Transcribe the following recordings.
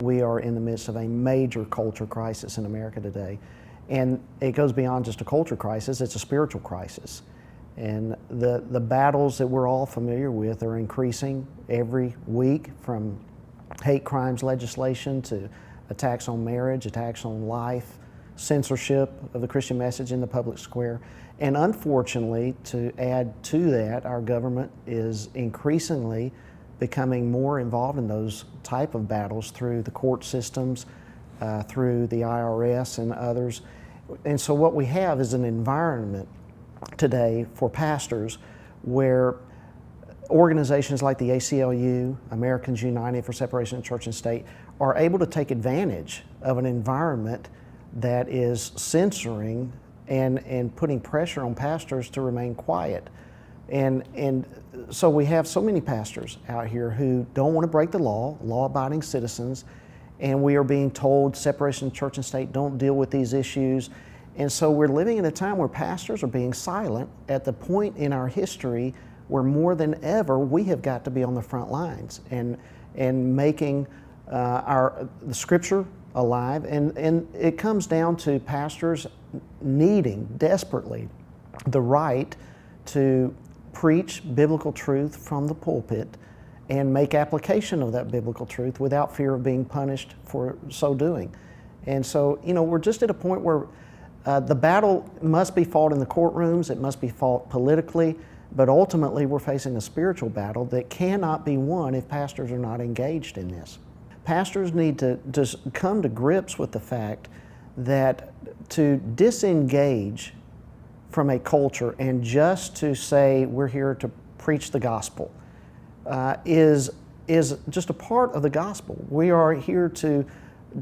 We are in the midst of a major culture crisis in America today. And it goes beyond just a culture crisis, it's a spiritual crisis. And the battles that we're all familiar with are increasing every week, from hate crimes legislation to attacks on marriage, attacks on life, censorship of the Christian message in the public square. And unfortunately, to add to that, our government is increasingly becoming more involved in those type of battles through the court systems, through the IRS and others. And so what we have is an environment today for pastors where organizations like the ACLU, Americans United for Separation of Church and State, are able to take advantage of an environment that is censoring and putting pressure on pastors to remain quiet. And so we have so many pastors out here who don't want to break the law, law-abiding citizens, and we are being told separation of church and state, don't deal with these issues. And so we're living in a time where pastors are being silent at the point in our history where more than ever we have got to be on the front lines and making the Scripture alive. And it comes down to pastors needing desperately the right to preach biblical truth from the pulpit and make application of that biblical truth without fear of being punished for so doing. And so, we're just at a point where the battle must be fought in the courtrooms, it must be fought politically, but ultimately we're facing a spiritual battle that cannot be won if pastors are not engaged in this. Pastors need to just come to grips with the fact that to disengage from a culture and just to say we're here to preach the gospel is just a part of the gospel. We are here to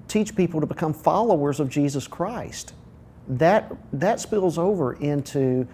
teach people to become followers of Jesus Christ. That spills over into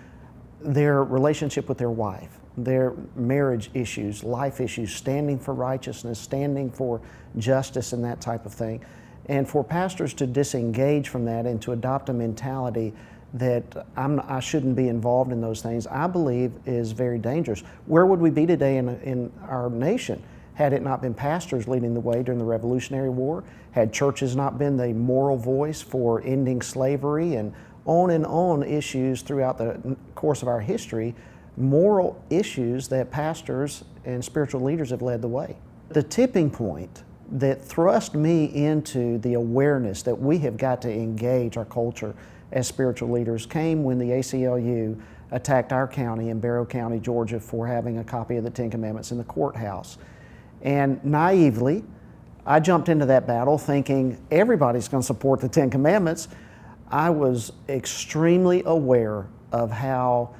their relationship with their wife, their marriage issues, life issues, standing for righteousness, standing for justice and that type of thing. And for pastors to disengage from that and to adopt a mentality that I shouldn't be involved in those things, I believe is very dangerous. Where would we be today in our nation had it not been pastors leading the way during the Revolutionary War, had churches not been the moral voice for ending slavery, and on issues throughout the course of our history, moral issues that pastors and spiritual leaders have led the way. The tipping point that thrust me into the awareness that we have got to engage our culture as spiritual leaders came when the ACLU attacked our county in Barrow County, Georgia, for having a copy of the Ten Commandments in the courthouse. And naively, I jumped into that battle thinking everybody's going to support the Ten Commandments. I was extremely aware of how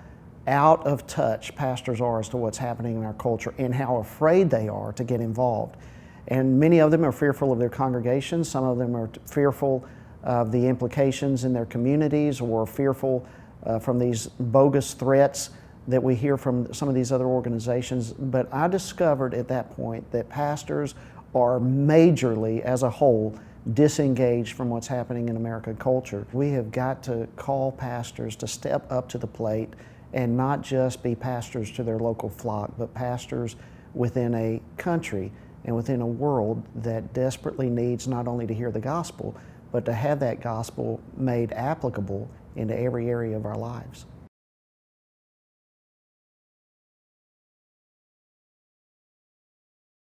out of touch pastors are as to what's happening in our culture and how afraid they are to get involved. And many of them are fearful of their congregations. Some of them are fearful of the implications in their communities, or fearful from these bogus threats that we hear from some of these other organizations. But I discovered at that point that pastors are majorly, as a whole, disengaged from what's happening in American culture. We have got to call pastors to step up to the plate and not just be pastors to their local flock, but pastors within a country and within a world that desperately needs not only to hear the gospel, but to have that gospel made applicable into every area of our lives.